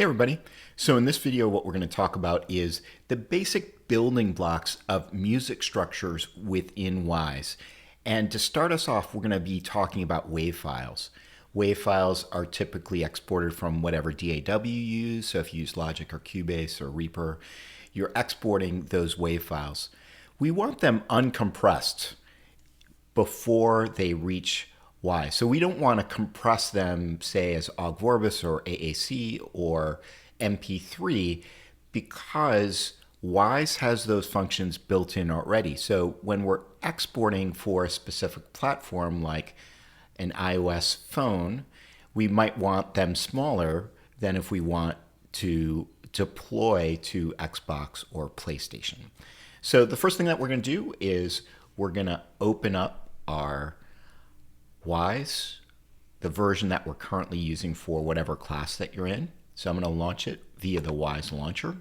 Hey everybody. So in this video what we're going to talk about is the basic building blocks of music structures within Wwise. And to start us off, we're going to be talking about wave files. Wave files are typically exported from whatever DAW you use. So if you use Logic or Cubase or Reaper, you're exporting those wave files. We want them uncompressed before they reach Wwise. So we don't want to compress them, say, as OGG Vorbis or AAC or MP3 because Wwise has those functions built in already. So when we're exporting for a specific platform like an iOS phone, we might want them smaller than if we want to deploy to Xbox or PlayStation. So the first thing that we're going to do is we're going to open up our Wwise, the version that we're currently using for whatever class that you're in. So I'm going to launch it via the Wwise launcher.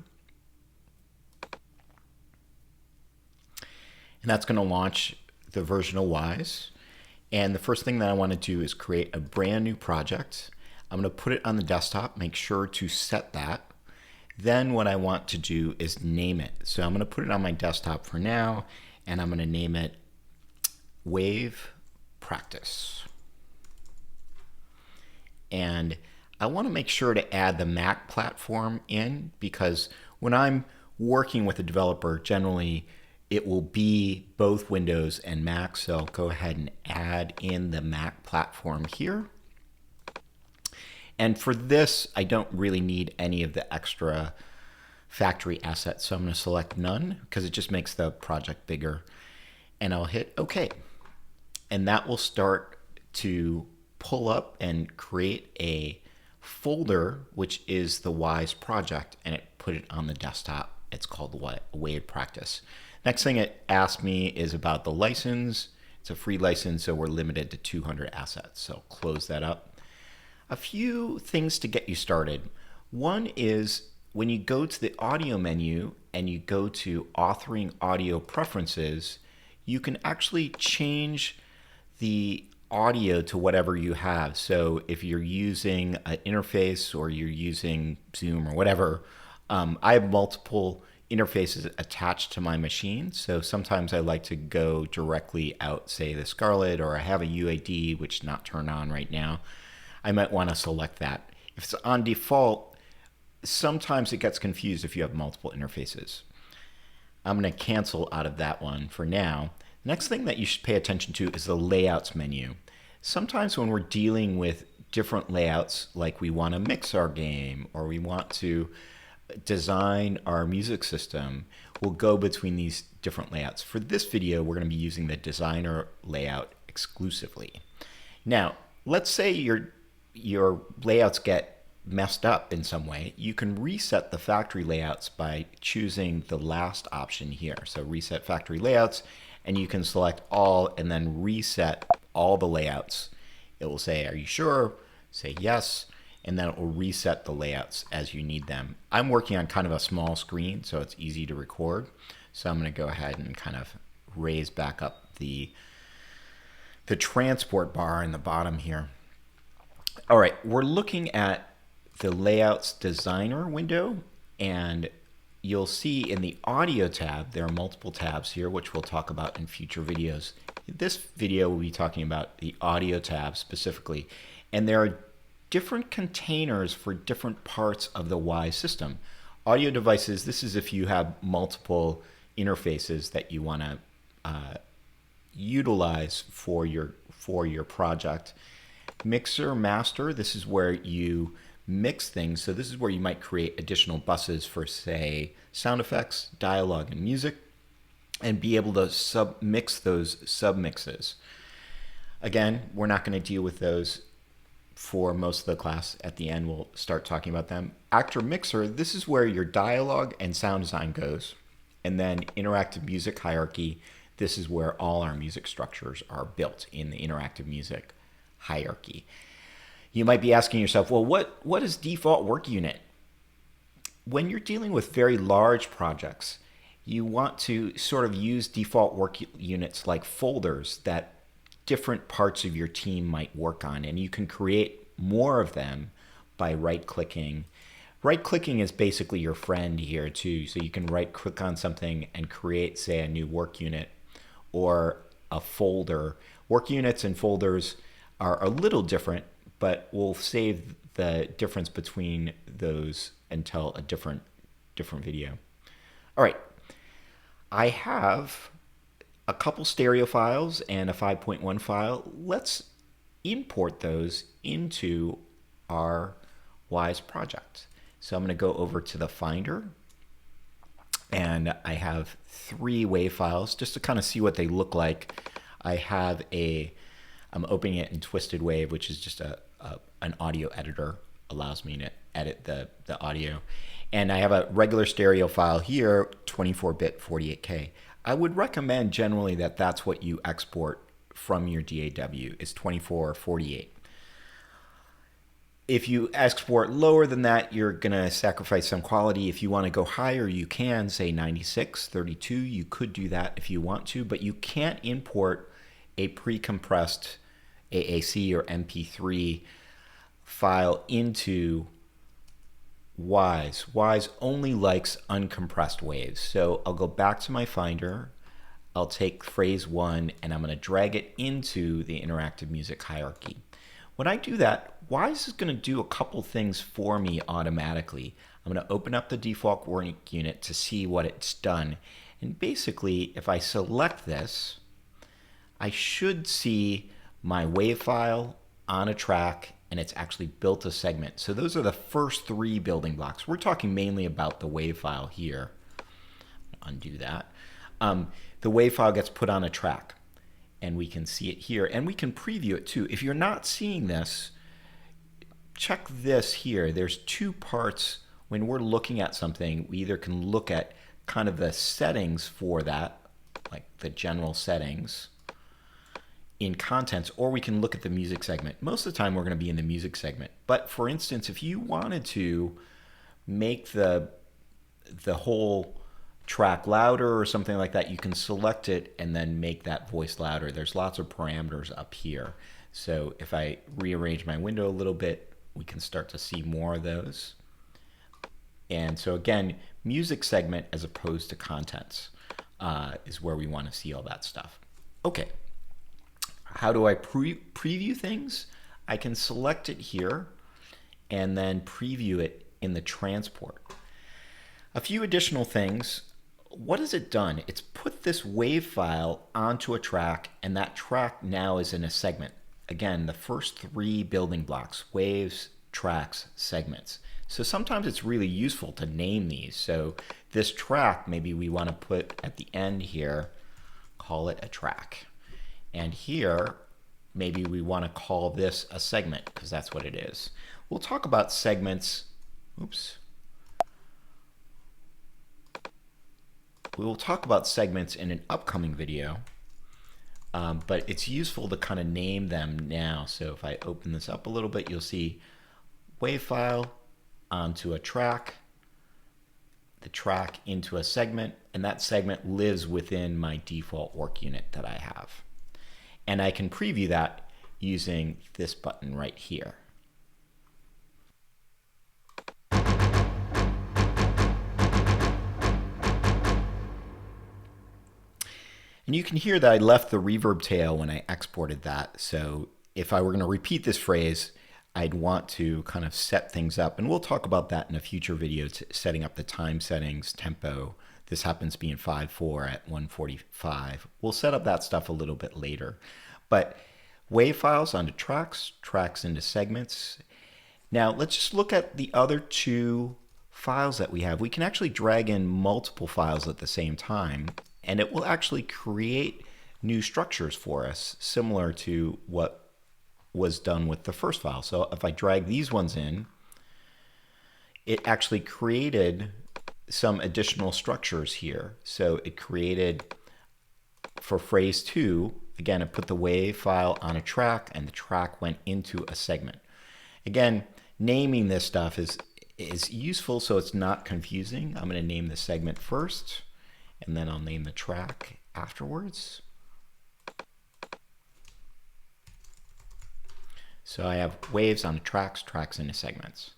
And that's going to launch the version of Wwise. And the first thing that I want to do is create a brand new project. I'm going to put it on the desktop, make sure to set that. Then what I want to do is name it. So I'm going to put it on my desktop for now, and I'm going to name it Wave Practice. And I want to make sure to add the Mac platform in because when I'm working with a developer, generally it will be both Windows and Mac. So I'll go ahead and add in the Mac platform here. And for this, I don't really need any of the extra factory assets. So I'm going to select none because it just makes the project bigger. And I'll hit OK. And that will start to pull up and create a folder, which is the Wwise project, and it put it on the desktop. It's called Wave Practice. Next thing it asked me is about the license. It's a free license, so we're limited to 200 assets. So close that up. A few things to get you started. One is when you go to the audio menu and you go to authoring audio preferences, you can actually change the audio to whatever you have. So if you're using an interface or you're using Zoom or whatever, I have multiple interfaces attached to my machine. So sometimes I like to go directly out, say the Scarlett, or I have a UAD, which is not turned on right now. I might want to select that. If it's on default, sometimes it gets confused if you have multiple interfaces. I'm going to cancel out of that one for now. Next thing that you should pay attention to is the layouts menu. Sometimes when we're dealing with different layouts, like we want to mix our game or we want to design our music system, we'll go between these different layouts. For this video, we're going to be using the designer layout exclusively. Now, let's say your layouts get messed up in some way. You can reset the factory layouts by choosing the last option here. So reset factory layouts, and you can select all and then reset all the layouts. It will say, are you sure? Say yes, and then it will reset the layouts as you need them. I'm working on kind of a small screen, so it's easy to record. So I'm going to go ahead and kind of raise back up the transport bar in the bottom here. All right, we're looking at the Layouts Designer window, and you'll see in the audio tab, there are multiple tabs here, which we'll talk about in future videos. In this video, we'll be talking about the audio tab specifically, and there are different containers for different parts of the Wwise system. Audio devices, this is if you have multiple interfaces that you want to utilize for your project. Mixer, master, this is where you mix things. So this is where you might create additional buses for, say, sound effects, dialogue, and music, and be able to mix those submixes. Again, we're not going to deal with those for most of the class. At the end, we'll start talking about them. Actor mixer, this is where your dialogue and sound design goes. And then interactive music hierarchy, this is where all our music structures are built in the interactive music hierarchy. You might be asking yourself, well, what is default work unit? When you're dealing with very large projects, you want to sort of use default work units like folders that different parts of your team might work on, and you can create more of them by right-clicking Right clicking is basically your friend here too. So you can right click on something and create, say, a new work unit or a folder. Work units and folders are a little different, but we'll save the difference between those until a different video. All right, I have a couple stereo files and a 5.1 file. Let's import those into our Wwise project. So I'm going to go over to the Finder, and I have 3 WAV files just to kind of see what they look like. I'm opening it in Twisted Wave, which is just an audio editor, allows me to edit the audio. And I have a regular stereo file here, 24-bit 48K. I would recommend generally that that's what you export from your DAW, is 24 or 48. If you export lower than that, you're going to sacrifice some quality. If you want to go higher, you can, say 96, 32. You could do that if you want to, but you can't import a pre-compressed AAC or MP3 file into Wwise. Wwise only likes uncompressed waves. So I'll go back to my Finder. I'll take phrase 1 and I'm going to drag it into the interactive music hierarchy. When I do that, Wwise is going to do a couple things for me automatically. I'm going to open up the default work unit to see what it's done. And basically, if I select this, I should see my WAV file on a track, and it's actually built a segment. So those are the first 3 building blocks. We're talking mainly about the WAV file here. Undo that. The WAV file gets put on a track, and we can see it here, and we can preview it too. If you're not seeing this, check this here. There's 2 parts. When we're looking at something, we either can look at kind of the settings for that, like the general settings in contents, or we can look at the music segment. Most of the time we're going to be in the music segment. But for instance, if you wanted to make the whole track louder or something like that, you can select it and then make that voice louder. There's lots of parameters up here. So if I rearrange my window a little bit, we can start to see more of those. And so again, music segment as opposed to contents is where we want to see all that stuff. Okay. How do I preview things? I can select it here and then preview it in the transport. A few additional things. What has it done? It's put this WAV file onto a track, and that track now is in a segment. Again, the first 3 building blocks: waves, tracks, segments. So sometimes it's really useful to name these. So this track, maybe we want to put at the end here, call it a track. And here, maybe we want to call this a segment, because that's what it is. We'll talk about segments. Oops. We will talk about segments in an upcoming video, but it's useful to kind of name them now. So if I open this up a little bit, you'll see WAV file onto a track, the track into a segment, and that segment lives within my default work unit that I have. And I can preview that using this button right here. And you can hear that I left the reverb tail when I exported that. So if I were going to repeat this phrase, I'd want to kind of set things up. And we'll talk about that in a future video, setting up the time settings, tempo. This happens to be in 5/4 at 145. We'll set up that stuff a little bit later. But WAV files onto tracks, tracks into segments. Now let's just look at the other 2 files that we have. We can actually drag in multiple files at the same time, and it will actually create new structures for us, similar to what was done with the first file. So if I drag these ones in, it actually created some additional structures here. So it created, for phrase 2, again, it put the WAV file on a track, and the track went into a segment. Again, naming this stuff is useful so it's not confusing. I'm going to name the segment first, and then I'll name the track afterwards. So I have waves on tracks, tracks into segments.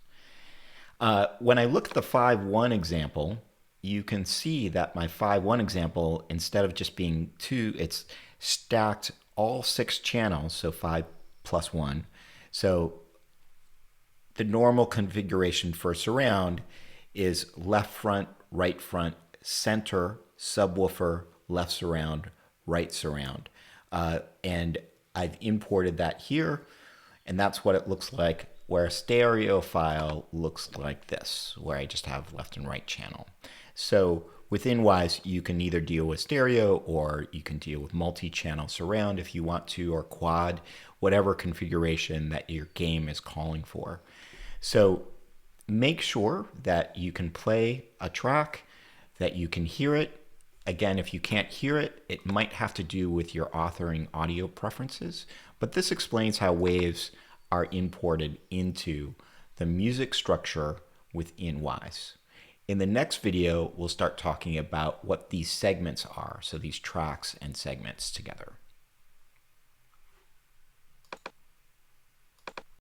When I look at the 5-1 example, you can see that my 5-1 example, instead of just being 2, it's stacked all 6 channels, so 5 plus 1. So the normal configuration for surround is left front, right front, center, subwoofer, left surround, right surround. And I've imported that here, and that's what it looks like, where a stereo file looks like this, where I just have left and right channel. So within Wwise, you can either deal with stereo or you can deal with multi-channel surround if you want to, or quad, whatever configuration that your game is calling for. So make sure that you can play a track, that you can hear it. Again, if you can't hear it, it might have to do with your authoring audio preferences, but this explains how waves are imported into the music structure within Wwise. In the next video, we'll start talking about what these segments are, so these tracks and segments together.